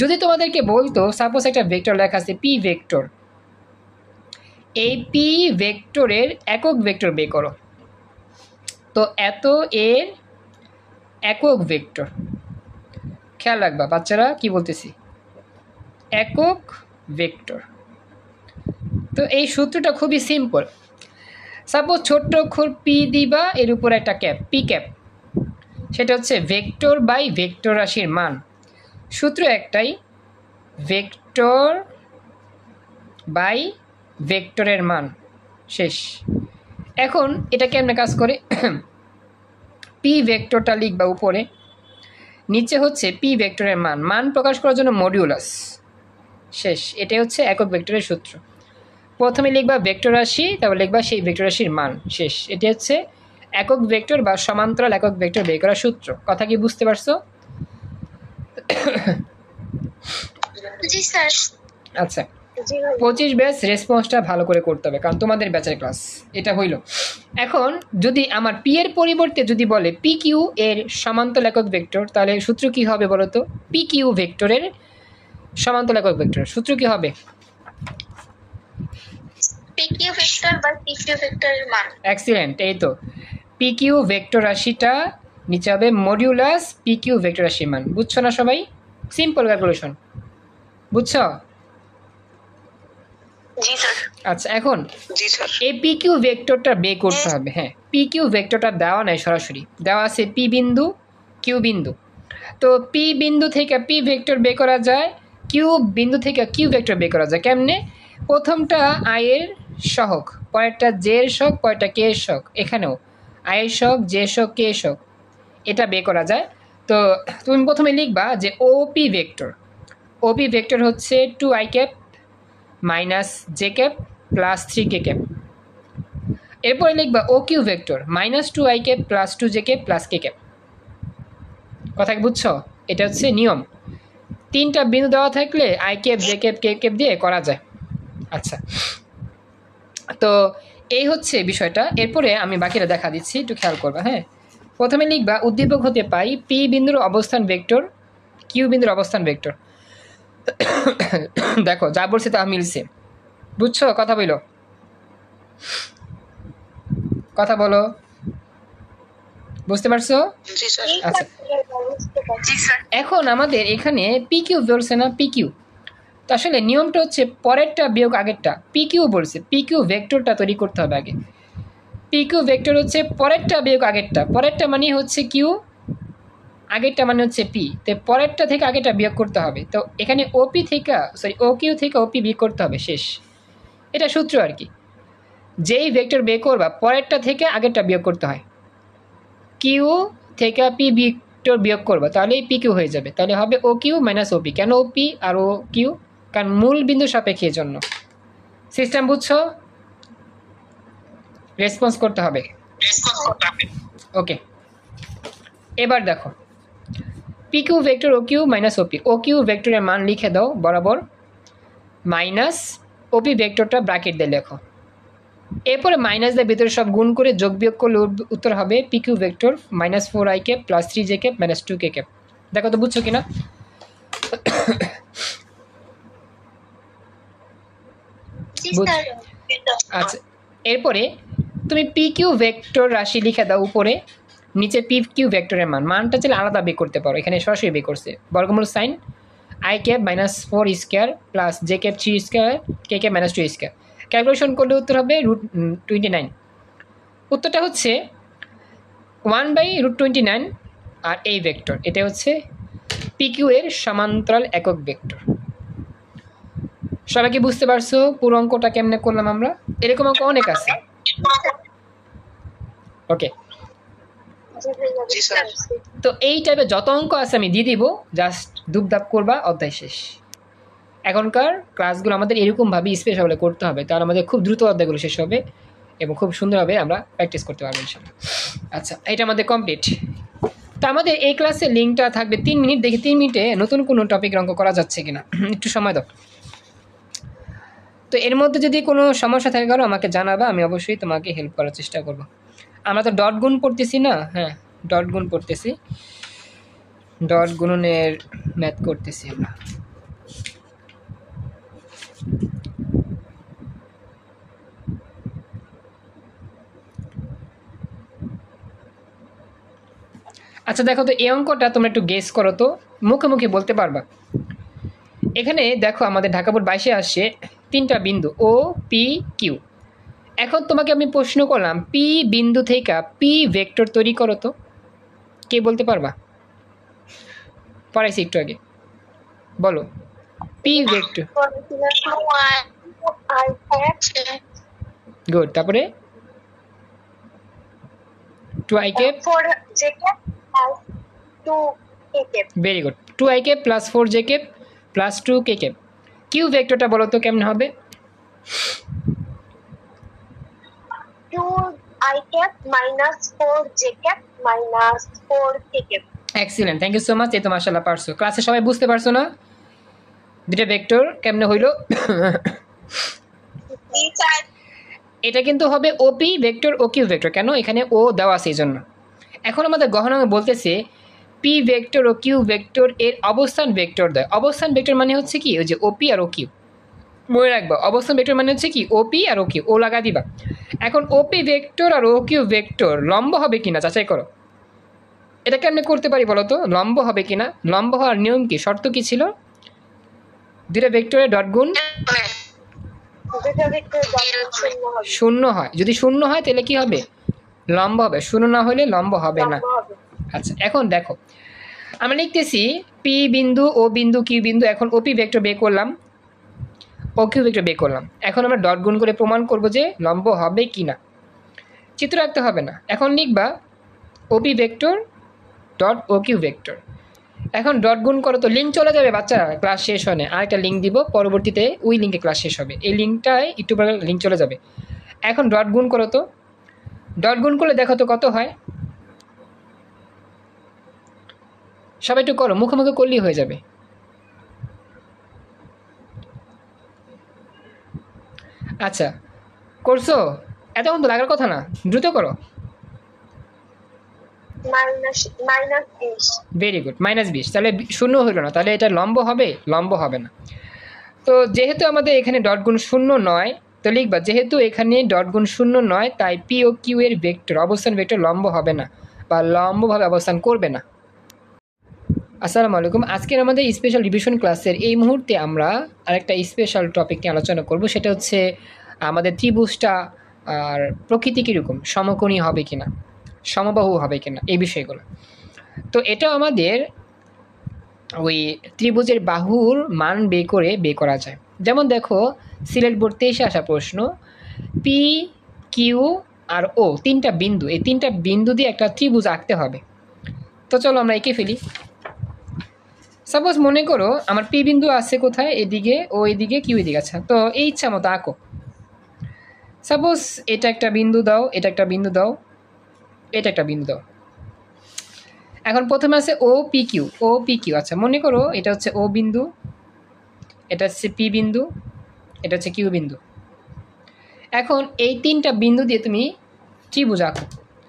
যদি তোমাদেরকে বলতো সাপোজ একটা ভেক্টর লেখা আছে পি ভেক্টর, এই পি ভেক্টরের একক ভেক্টর বের করো, তো এত এর একক ভেক্টর। খেয়াল রাখবা বাচ্চারা, কি বলতেছি, একক ভেক্টর। তো এই সূত্রটা খুবই সিম্পল। সাপোজ ছোট্ট অক্ষর পি দিবা, এর উপর একটা ক্যাপ, পি ক্যাপ, সেটা হচ্ছে ভেক্টর বাই ভেক্টর রাশির মান। সূত্র একটাই, ভেক্টর বাই ভেক্টরের মান। শেষ। এখন এটা কেমনে কাজ করে? পি ভেক্টরটা লিখবা উপরে, নিচে হচ্ছে পি ভেক্টরের মান প্রকাশ করার জন্য মডিউলাস। শেষ। এটাই হচ্ছে একক ভেক্টরের সূত্র। প্রথমে লিখবা ভেক্টর রাশি, তারপর লিখবা সেই ভেক্টর রাশির মান। শেষ। এটি হচ্ছে একক ভেক্টর বা সমান্তরাল একক ভেক্টর বের করার সূত্র। কথা কি বুঝতে পারছো? জি স্যার। আচ্ছা, জি ভাই। 25 ব্যাচ রেসপন্সটা ভালো করে করতে হবে, কারণ তোমাদের ব্যাচের ক্লাস এটা হইল। এখন যদি আমার পি এর পরিবর্তে যদি বলে পি কিউ এর সমান্তরাল একক ভেক্টর, তাহলে সূত্র কি হবে বলো তো? পি কিউ ভেক্টরের সমান্তরাল একক ভেক্টর সূত্র কি হবে? পি কিউ ভেক্টর বা পি কিউ ভেক্টরের মান। এক্সিলেন্ট, এই তো পি কিউ ভেক্টর রাশিটা নিচে হবে মডিউলাস পি কিউ ভেক্টর রাশির মান। বুঝছো না সবাই? সিম্পল ক্যালকুলেশন, বুঝছো? জি স্যার। আচ্ছা, এখন জি স্যার। এই পি কিউ ভেক্টরটা বের করতে হবে। হ্যাঁ, পি কিউ ভেক্টরটা দেওয়া নাই, সরাসরি দেওয়া আছে পি বিন্দু কিউ বিন্দু। তো পি বিন্দু থেকে পি ভেক্টর বের করা যায়, কিউ বিন্দু থেকে কিউ ভেক্টর বের করা যায় কেমনে? প্রথমটা আই এর সহগ, পরেরটা জে এর সহগ, পরেরটা কে এর সহগ। এখানেও আই এর সহগ, জে এর সহগ, কে এর সহগ, এটা বের করা যায়। তো তুমি প্রথমে লিখবা যে ওপি ভেক্টর, ওপি ভেক্টর হচ্ছে 2i cap minus j cap plus 3k cap. এরপরে লিখবা O Q vector minus 2i cap plus 2j cap plus k cap. কথা কি বুঝছো? এটা হচ্ছে নিয়ম। তিনটা বিন্দু দেওয়া থাকলে I cap J cap K cap দিয়ে করা যায়। আচ্ছা, তো এই হচ্ছে বিষয়টা। এরপরে আমি বাকিটা দেখা দিচ্ছি, একটু খেয়াল করবা। হ্যাঁ, প্রথমে লিখবা উদ্দীপক হতে পাই পি বিন্দুর অবস্থান ভেক্টর কিউ বিন্দুর অবস্থান ভেক্টর। দেখো যা বলছে তা মিলছে, বুঝছো? কথা বলো, কথা বলো, বুঝতে পারছো? জি স্যার। আচ্ছা, জি স্যার। এখন আমাদের এখানে পি কিউ বলছে না, পি কিউ। তো আসলে নিয়মটা হচ্ছে পরেরটা বিয়োগ আগেরটা। পি কিউ বলছে, পি কিউ ভেক্টরটা তৈরি করতে হবে আগে। পি কিউ ভেক্টর হচ্ছে পরেরটা বিয়োগ আগেরটা, পরেরটা মানে হচ্ছে কিউ, আগেরটা মানে হচ্ছে পি। তো পরেরটা থেকে আগেরটা বিয়োগ করতে হবে। তো এখানে ওপি থেকে ও কিউ থেকে ওপি বিয়োগ করতে হবে, শেষ। এটা সূত্র আর কি। যেই ভেক্টর বের করবা পরেরটা থেকে আগেরটা বিয়োগ করতে হয়। কিউ থেকে পি ভেক্টর বিয়োগ করবা, তাহলে পি কিউ হয়ে যাবে। তাহলে হবে ও কিউ মাইনাস ওপি। কেন ওপি আর ও কিউ? কারণ মূল বিন্দু সাপেক্ষের জন্য। সিস্টেম বুঝছো? রেসপন্স করতে হবে। ওকে, এবার দেখো P Q vector O Q minus ওপি। ও কিউ ভেক্টরের মান লিখে দাও বরাবর, মাইনাস ওপি ভেক্টরটা ব্র্যাকেট দিয়ে লেখো। এরপরে মাইনাস দিয়ে ভিতরে সব গুণ করে যোগ বিয়োগ করলে উত্তর হবে P Q vector minus 4i cap plus 3j cap minus 2k cap. দেখো তো বুঝছো কিনা? আচ্ছা, এরপরে তুমি পি কিউ ভেক্টর রাশি লিখে দাও উপরে, নিচে পি কিউ ভেক্টরের মানটা চাইলে আলাদা বের করতে পারো। এখানে সরাসরি বের করছে, বর্গমূল sign I cap minus 4 square plus J cap 3 square K cap minus 2 square. Calculation করলে উত্তর হবে √29। উত্তরটা হচ্ছে 1/√29। আর এই ভেক্টর এটা হচ্ছে পি কিউ এর সমান্তরাল একক ভেক্টর। সবাই কি বুঝতে পারছো পুরো অঙ্কটা কেমনে করলাম আমরা? এরকম অঙ্ক অনেক আছে। ওকে, তো এই টাইপের যত অঙ্ক আছে আমি দিয়ে দিব, জাস্ট দুপদাপ করবা, অধ্যায় শেষ। এখনকার ক্লাসগুলো আমাদের এরকমভাবে স্পেশালি করতে হবে, তাহলে আমাদের খুব দ্রুত অধ্যায়গুলো শেষ হবে এবং খুব সুন্দরভাবে আমরা প্র্যাকটিস করতে পারবো ইনশাআল্লাহ। আচ্ছা, এটা আমাদের কমপ্লিট। তো আমাদের এই ক্লাসের লিঙ্কটা থাকবে 3 মিনিট, দেখি 3 মিনিটে নতুন কোনো টপিকের অঙ্ক করা যাচ্ছে কিনা, একটু সময় দাও। তো এর মধ্যে যদি কোনো সমস্যা থাকে কারো আমাকে জানাবা, আমি অবশ্যই তোমাকে হেল্প করার চেষ্টা করব। আমরা তো ডট গুণ পড়তেছি না? হ্যাঁ, ডট গুণ পড়তেছি, ডট গুণনের ম্যাথ করতেছি আমরা। আচ্ছা দেখো তো এই অঙ্কটা তোমরা একটু গেস করো তো, মুখে মুখে বলতে পারবা। এখানে দেখো আমাদের ঢাকা বোর্ড 22-এ আসছে 3টা বিন্দু ও পি কিউ। এখন তোমাকে আমি প্রশ্ন করলাম পি বিন্দু থেকে পি ভেক্টর তৈরি করো তো, কে বলতে পারবা? পড়াইছি একটু আগে, বলো পি ভেক্টর। গুড, তারপরে 2i cap, very good, 2i cap plus 4j cap plus 2k cap. Q ভেক্টরটা বলো তো কেমন হবে? 2i cap minus 4j cap minus 4k cap। Excellent, thank you so much. এই তো মাশাআল্লাহ পারছো। ক্লাসে সবাই বুঝতে পারছো না? দুইটা ভেক্টর কেমনে হইল? জি স্যার। এটা কিন্তু হবে ওপি ভেক্টর ও কিউ ভেক্টর। কেন? এখানে ও দেওয়া আছে এই জন্য। এখন আমাদের গহনাঙ্গ বলতেছে পি ভেক্টর ও কিউ ভেক্টর এর অবস্থান ভেক্টর দেয়। অবস্থান ভেক্টর মানে হচ্ছে কি ওই যে ওপি আর ও কিউ। মনে রাখবা অবস্থান ভেক্টর মানে হচ্ছে কি ওপি আর ও কিউ, ও লাগা দিবা। এখন ওপি ভেক্টর আর ও কিউ ভেক্টর লম্ব হবে কিনা যাচাই করো। এটা কেমনে করতে পারি বলো তো? লম্ব হবে কিনা? লম্ব হওয়ার নিয়ম কি, শর্ত কি ছিল? দুইটা ভেক্টরের ডট গুণ দুটো ভেক্টর শূন্য হবে। শূন্য হয়। যদি শূন্য হয় তাহলে কি হবে? লম্ব হবে। শূন্য না হলে লম্ব হবে না। লম্ব হবে। আচ্ছা, এখন দেখো আমরা লিখতেছি পি বিন্দু ও বিন্দু কিউ বিন্দু। এখন ওপি ভেক্টর বের করলাম, ও কিউ ভেক্টর বের করলাম। এখন আমরা ডট গুণ করে প্রমাণ করব যে লম্ব হবে কি না। চিত্র রাখতে হবে না। এখন লিখবা OP vector dot O Q vector. এখন ডট গুণ করো তো লিঙ্ক চলে যাবে বাচ্চারা, ক্লাস শেষ হলে আরেকটা লিঙ্ক দিব, পরবর্তীতে ওই লিঙ্কে ক্লাস শেষ হবে। এই লিঙ্কটায় একটু পরে লিঙ্ক চলে যাবে। এখন ডট গুণ করো তো, ডট গুণ করলে দেখো তো কত হয়। সবাই একটু করো, মুখোমুখি করলেই হয়ে যাবে। আচ্ছা করছো? এতক্ষণ তো লাগার কথা না, দ্রুত করো। -20। Very good, -20। তাহলে শূন্য হইল না, তাহলে এটা লম্ব হবে? লম্ব হবে না। তো যেহেতু আমাদের এখানে ডট গুণ শূন্য নয়, তো লিখবা যেহেতু এখানে ডট গুণ শূন্য নয়, তাই পি ও কিউ এর ভেক্টর অবস্থান ভেক্টর লম্ব হবে না বা লম্বভাবে অবস্থান করবে না। আসসালামু আলাইকুম। আজকের আমাদের স্পেশাল রিভিশন ক্লাসের এই মুহূর্তে আমরা আরেকটা স্পেশাল টপিক নিয়ে আলোচনা করব। সেটা হচ্ছে আমাদের ত্রিভুজটা আর প্রকৃতি কীরকম, সমকোণী হবে কিনা, সমবাহু হবে কিনা, এই বিষয়গুলো। তো এটা আমাদের ওই ত্রিভুজের বাহুর মান বের করা যায়। যেমন দেখো সিলেট বোর্ড 23-এ আসা প্রশ্ন, পি কিউ আর ও তিনটা বিন্দু, এই তিনটা বিন্দু দিয়ে একটা ত্রিভুজ আঁকতে হবে। তো চলো আমরা এঁকে ফেলি। সাপোজ মনে করো আমার পি বিন্দু আছে কোথায়, এদিকে, ও এদিকে, কিউ এদিকে। আচ্ছা, তো এই ইচ্ছা মতো আঁকো। সাপোজ এটা একটা বিন্দু দাও, এটা একটা বিন্দু দাও, এটা একটা বিন্দু দাও। এখন প্রথমে আছে O P Q, O P Q. আচ্ছা মনে করো এটা হচ্ছে ও বিন্দু, এটা হচ্ছে পি বিন্দু, এটা হচ্ছে কিউ বিন্দু। এখন এই তিনটা বিন্দু দিয়ে তুমি ত্রিভুজ আঁকো।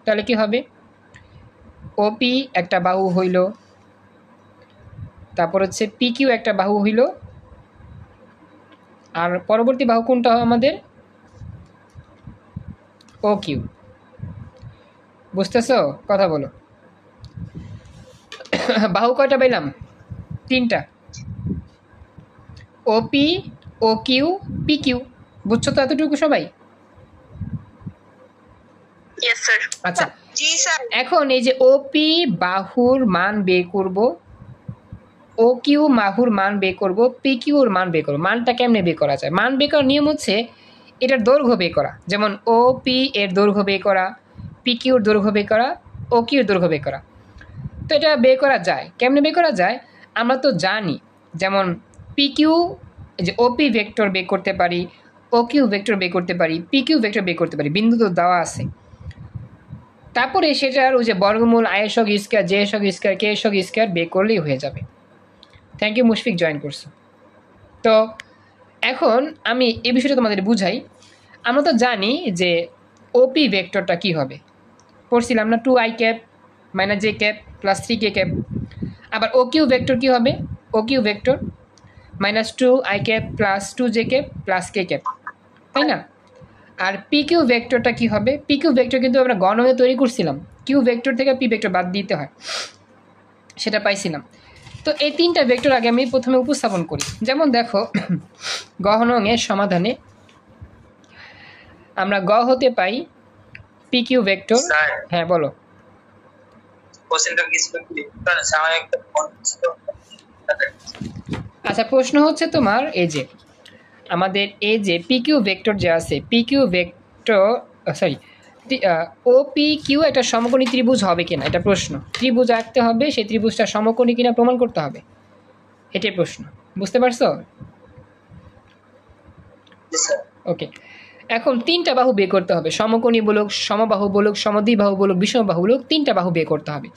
তাহলে কি হবে? ও পি একটা বাহু হইল, তারপর হচ্ছে পি কিউ একটা বাহু হইল, আর পরবর্তী বাহু কোনটা হয় আমাদের? O Q. বুঝতেছো? কথা বলো। বাহু কয়টা পেলাম? তিনটা। O P, O Q, P Q. বুঝছো তো এতটুকু সবাই? Yes sir. আচ্ছা জি স্যার। এখন এই যে ও পি বাহুর মান বের করব, ও কিউ বাহুর মান বের করব, পি কিউর মান বের করব। মানটা কেমনে বের করা যায়? মান বের করার নিয়ম হচ্ছে এটার দৈর্ঘ্য বের করা। যেমন ও পি এর দৈর্ঘ্য বের করা, পি কিউর দৈর্ঘ্য বের করা, ও কিউর দৈর্ঘ্য বের করা। তো এটা বের করা যায়। কেমনে বের করা যায়? আমরা তো জানি, যেমন পি কিউ, যে ও পি ভেক্টর বের করতে পারি, ও কিউ ভেক্টর বের করতে পারি, পি কিউ ভেক্টর বের করতে পারি, বিন্দু তো দেওয়া আছে। তারপরে সেটার ওই যে বর্গমূল আয়ের সঙ্গ স্কোয়ার, জে এর সঙ্গ স্কোয়ার, কে এর সঙ্গ স্কোয়ার বের করলেই হয়ে যাবে। থ্যাংক ইউ মুশফিক, জয়েন করছো। তো এখন আমি এই বিষয়টা তোমাদের বুঝাই। আমরা তো জানি যে ওপি ভেক্টরটা কি হবে, পড়ছিলাম না, 2i cap minus j cap plus 3k cap. আবার ও কিউ ভেক্টর কী হবে? O Q vector -2i cap plus 2j cap plus k cap, তাই না? আর পি কিউ ভেক্টরটা কী হবে? পি কিউ ভেক্টর কিন্তু আমরা গণকে তৈরি করছিলাম, কিউ ভেক্টর থেকে পি ভেক্টর বাদ দিতে হয়, সেটা পাইছিলাম। তো এই তিনটা ভেক্টর আগে আমি প্রথমে উপস্থাপন করি। যেমন দেখো গহনঙের সমাধানে আমরা গ হতে পাই পি কিউ ভেক্টর। হ্যাঁ বলো। আচ্ছা প্রশ্ন হচ্ছে তোমার এই যে আমাদের এই যে পি কিউ ভেক্টর যে আছে, P Q vector sorry O P Q একটা সমকোণী ত্রিভুজ হবে কিনা, এটা প্রশ্ন। ত্রিভুজ আঁকতে হবে, সেই ত্রিভুজটা সমকোণী কিনা প্রমাণ করতে হবে, এটাই প্রশ্ন। বুঝতে পারছো? ওকে, এখন তিনটা বাহু বের করতে হবে, সমকোণী বলুক, সমবাহু বলুক, সমদ্বিবাহু বলুক, বিষমবাহু বলুক, তিনটা বাহু বের করতে হবে।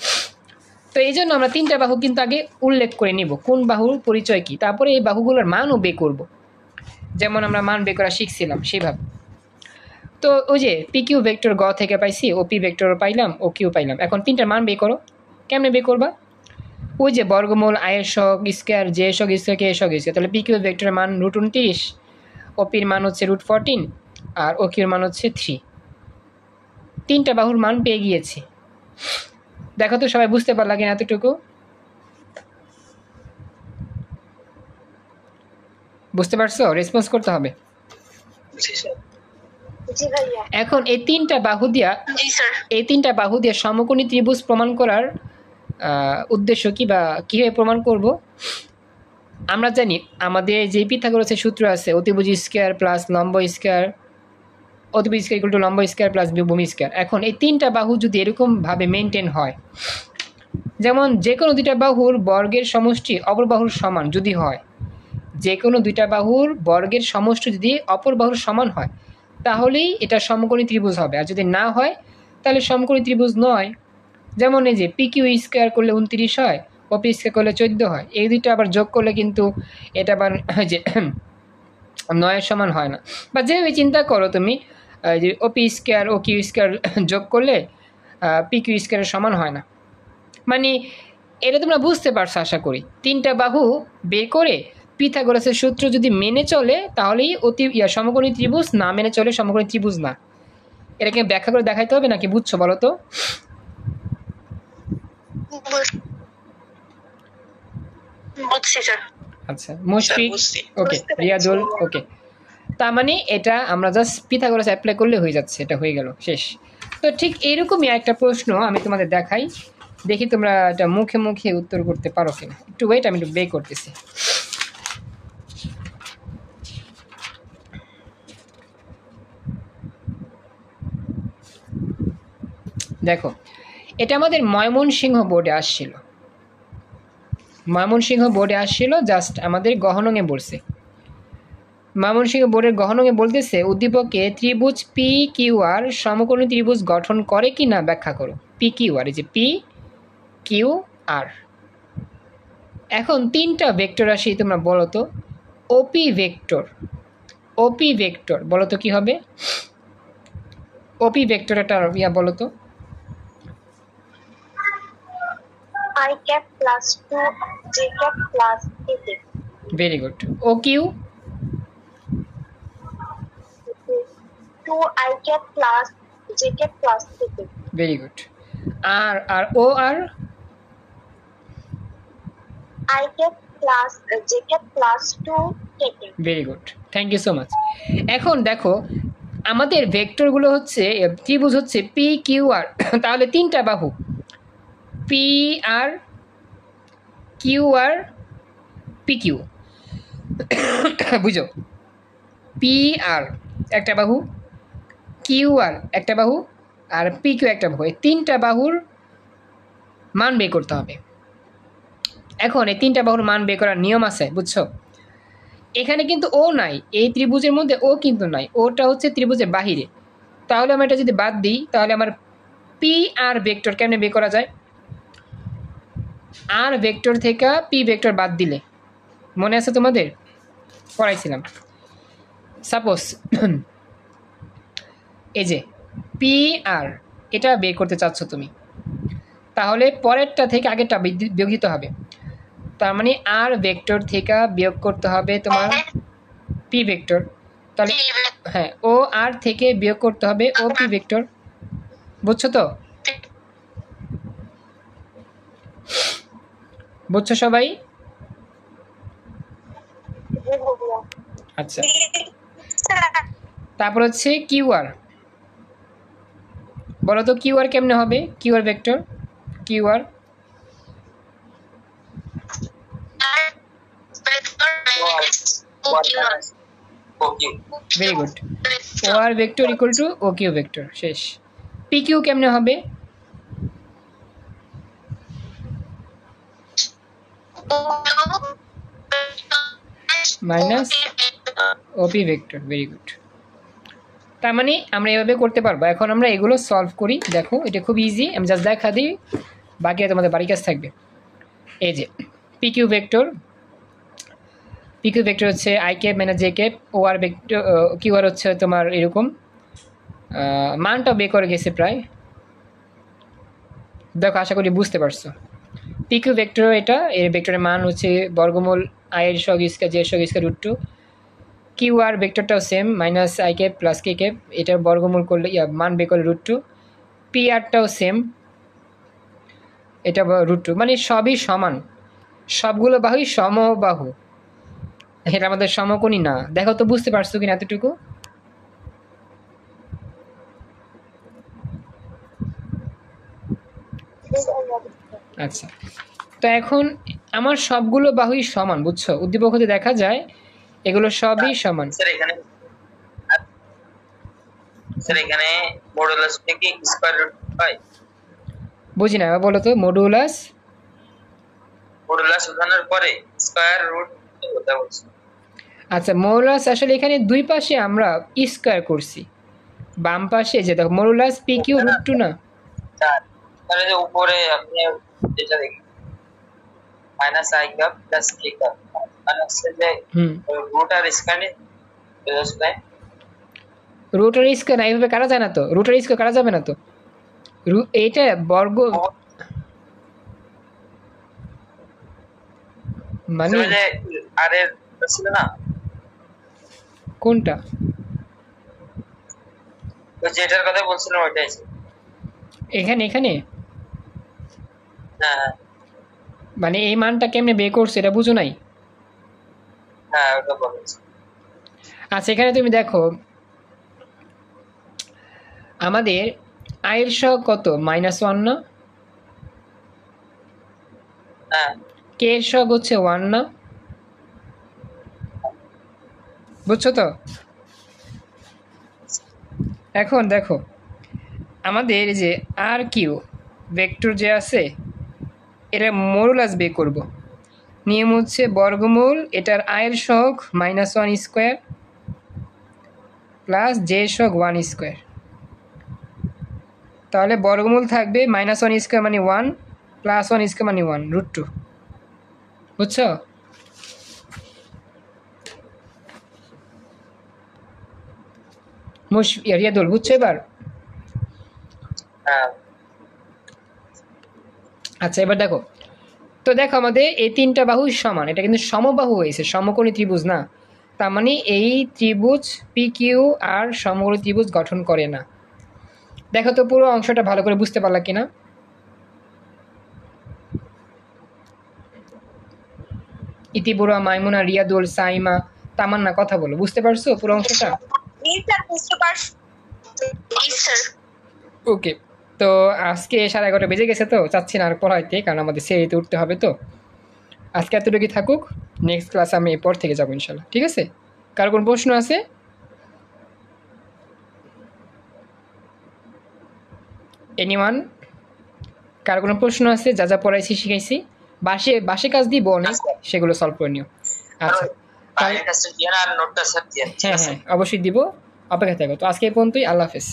তো এই জন্য আমরা তিনটা বাহু কিন্তু আগে উল্লেখ করে নিব কোন বাহুর পরিচয় কি, তারপরে এই বাহুগুলোর মানও বের করব, যেমন আমরা মান বের করা শিখছিলাম সেভাবে। তো ওই যে পি কিউ ভেক্টর গ থেকে পাইছি, ও পি ভেক্টর পাইলাম, ও কিউ পাইলাম। এখন তিনটার মান বের করো। কেমনে বের করবা? ওই যে বর্গমূল আয়ের শক স্কোয়ার, জে শক স্কোয়ার, কে শক স্কোয়ার। তাহলে পি কিউ ভেক্টরের মান √29, ও পির মান হচ্ছে √14, আর ও কিউর মান হচ্ছে 3। তিনটা বাহুর মান পেয়ে গিয়েছি। দেখো তো সবাই বুঝতে পারলা কিনা এতটুকু? বুঝতে পারছো? রেসপন্স করতে হবে। জি ভাইয়া। এখন এই তিনটা বাহু দিয়া জি স্যার। এই তিনটা বাহু দিয়ে সমকোণী ত্রিভুজ প্রমাণ করার উদ্দেশ্য কি বা কীভাবে প্রমাণ করব? আমরা জানি আমাদের যে পিথাগোরাসের সূত্র আছে, অতিভুজ স্কোয়ার প্লাস লম্ব স্কোয়ার, অতিভুজ স্কোয়ার ইকুয়াল টু লম্ব স্কোয়ার প্লাস ভূমি স্কোয়ার। এখন এই তিনটা বাহু যদি এরকমভাবে মেনটেন হয়, যেমন যে কোনো দুইটা বাহুর বর্গের সমষ্টি অপর বাহুর সমান যদি হয়, যে কোনো দুইটা বাহুর বর্গের সমষ্টি যদি অপর বাহুর সমান হয়, তাহলেই এটা সমকোণী ত্রিভুজ হবে। আর যদি না হয় তাহলে সমকোণী ত্রিভুজ নয়। যেমন এই যে পি কিউ স্কোয়ার করলে 29 হয়, ও পি স্কোয়ার করলে 14 হয়। এই দুইটা আবার যোগ করলে কিন্তু এটা আবার যে 9-এর সমান হয় না। বা যেভাবে চিন্তা করো তুমি, যে O P square O Q square যোগ করলে পি কিউ স্কোয়ারের সমান হয় না। মানে এটা তোমরা বুঝতে পারছো আশা করি। তিনটা বাহু বের করে পিথাগোরাসের সূত্র যদি মেনে চলে তাহলেই সমকোণী ত্রিভুজ, না মেনে চলে সমকোণী ত্রিভুজ না। এটাকে ব্যাখ্যা করে দেখাইতে হবে নাকি বুঝছো বলো তো? বুঝছি স্যার। আচ্ছা, মুশফিক ওকে, রিয়াজুল ওকে। তার মানে এটা আমরা জাস্ট পিথাগোরাস অ্যাপ্লাই করলে হয়ে যাচ্ছে, এটা হয়ে গেল শেষ। তো ঠিক এইরকমই একটা প্রশ্ন আমি তোমাদের দেখাই, দেখি তোমরা এটা মুখে মুখে উত্তর করতে পারো কিনা। একটু ওয়েট, আমি একটু বের করতেছি। দেখো, এটা আমাদের ময়মনসিংহ বোর্ডে আসছিল, জাস্ট আমাদের গহনঙে বলছে। ময়মনসিংহ বোর্ডের গহনঙে বলতেছে উদ্দীপকে ত্রিভুজ পি কিউ আর সমকোণী ত্রিভুজ গঠন করে কি না ব্যাখ্যা করো। পি কিউ আর, এই যে পি কিউ আর। এখন তিনটা ভেক্টর আসি, তোমরা বলো তো ওপি ভেক্টর বলো তো কি হবে? ওপি ভেক্টর একটা বলো তো। I cap plus 2 J cap plus 8. Very good. O Q? 2 I cap plus J cap plus 8. Very good. আর O R? I cap plus J cap plus 2 8. Very good, thank you so much. এখন দেখো আমাদের ভেক্টরগুলো হচ্ছে, ত্রিভুজ হচ্ছে P Q R, তাহলে তিনটা বাহু P R Q R P Q, বুঝো? পি আর একটা বাহু, কিউ আর একটা বাহু, আর পি কিউ একটা বাহু। এই তিনটা বাহুর মান বের করতে হবে। এখন এই তিনটা বাহুর মান বের করার নিয়ম আছে, বুঝছো? এখানে কিন্তু ও নাই, এই ত্রিভুজের মধ্যে ও কিন্তু নাই, ওটা হচ্ছে ত্রিভুজের বাহিরে। তাহলে আমরা এটা যদি বাদ দিই তাহলে আমার পি আর ভেক্টর কেমনে বের করা যায়? আর ভেক্টর থেকে পি ভেক্টর বাদ দিলে, মনে আছে তোমাদের পড়াইছিলাম। সাপোজ এই যে পি আর, এটা বের করতে চাচ্ছ তুমি, তাহলে পরেরটা থেকে আগেরটা বিয়োগ দিতে হবে। তার মানে আর ভেক্টর থেকে বিয়োগ করতে হবে তোমার পি ভেক্টর। তাহলে হ্যাঁ, ও আর থেকে বিয়োগ করতে হবে ও পি ভেক্টর। বুঝছো তো? বুঝছো সবাই? আচ্ছা, তারপর হচ্ছে কিউ আর। বলো তো কিউ আর কেমনে হবে? Q R vector, Q R very good. O R vector equal to O Q vector, শেষ। পি কিউ কেমনে হবে? Minus OP vector, very good. তার মানে আমরা এভাবে করতে পারবো। এখন আমরা এগুলো সলভ করি। দেখো এটা খুব ইজি, আমি জাস্ট দেখা দিই বাকিটা তোমাদের বাড়ির কাজ থাকবে। এই যে পিকিউ ভেক্টর হচ্ছে আই ক্যাপ মানে জে ক্যাপ, ও আর ভেক্টর কিউ আর হচ্ছে তোমার এরকম মানটা বের করে গেছে প্রায়। দেখো আশা করি বুঝতে পারছো। পিকিউ ভেক্টর এটা, এর ভেক্টরের মান হচ্ছে বর্গমূল আই এর সহগ স্কয়ার জে এর সহগ স্কয়ার √2। কিউ আর ভেক্টরটাও same, minus i cap plus k cap, এটার বর্গমূল করলে মান বের করলে √2। পি আরটাও সেম, এটা √2, মানে সবই সমান, সবগুলো বাহুই সমবাহু, এটা আমাদের সমকোণী না। দেখো তো বুঝতে পারছো কিনা এতটুকু? আচ্ছা, তো এখন আমার সবগুলো বাহুই সমান, বুঝছো? উদ্দীপক হতে দেখা যায় এগুলো সবই সমান। স্যার এখানে মডুলাস থেকে স্কয়ার রুট হয়? বুঝি না, বলো তো। মডুলাস উঠানোর পরে স্কয়ার রুট হতে বলছে। আচ্ছা, মডুলাস আসলে এখানে দুই পাশে আমরা স্কয়ার করছি, বাম পাশে যে দেখো মডুলাস পি কিউ √2 না, তাহলে যে উপরে আপনি যেটা দেখেন minus I cup plus K cup, মানে হচ্ছে যে রুট আর স্কয়ার নিয়ে রুট আর স্কয়ার না, এইভাবে কাটা যায় না তো, রুট আর স্কয়ার কাটা যাবে না তো, এইটা বর্গ মানে আর এর ছিল না কোনটা? তো যেটার কথা বলছিলাম ওইটাই ছিল এখানে এখানে হ্যাঁ মানে এই মানটা কেমনে বের করছে এটা বুঝো নাই? হ্যাঁ ওটা বলেছি। আচ্ছা, এখানে তুমি দেখো আমাদের আয়ের সহগ কত? -1 না? হ্যাঁ কে এর সহগ হচ্ছে 1 না? বুঝছো তো? এখন দেখো আমাদের যে আর কিউ ভেক্টর যে আছে এটা মডুলাস বের করব। নিয়ম হচ্ছে বর্গমূল এটার আয়ের সহগ -1 স্কয়ার প্লাস জে সহগ 1 স্কয়ার। তাহলে বর্গমূল থাকবে -1 স্কয়ার মানে 1 প্লাস 1 স্কয়ার মানে 1 √2। বুঝছো? রিয়াদুল বুঝছো এবার? হ্যাঁ আচ্ছা, এবার দেখো তো, দেখো আমাদের এই তিনটা বাহু সমান, এটা কিন্তু সমবাহু হয়েছে, সমকোণী ত্রিভুজ না। তার মানে এই ত্রিভুজ পি কিউ আর সমকোণী ত্রিভুজ গঠন করে না। দেখো তো পুরো অংশটা ভালো করে বুঝতে পারলা কিনা? ইতিবুরা, মাইমুনা, রিয়াদুল, সাইমা, তামান্না কথা বলো, বুঝতে পারছো পুরো অংশটা? ওকে, তো আজকে 11:30 বেজে গেছে, তো চাচ্ছি না আর পড়াইতে, কারণ আমাদের সেরিতে উঠতে হবে। তো আজকে এতটুকুই থাকুক, নেক্সট ক্লাস আমি এরপর থেকে যাবো ইনশাল্লাহ। ঠিক আছে? কার কোন প্রশ্ন আছে? এনিওয়ান? কার কোনো প্রশ্ন আছে? যা যা পড়াইছি শিখাইছি বাসে কাজ দিব অনেক, সেগুলো সলভ করে নিও। আচ্ছা, হ্যাঁ হ্যাঁ অবশ্যই দিব, অপেক্ষা থাকো। তো আজকে এই পর্যন্তই, আল্লাহ হাফেজ।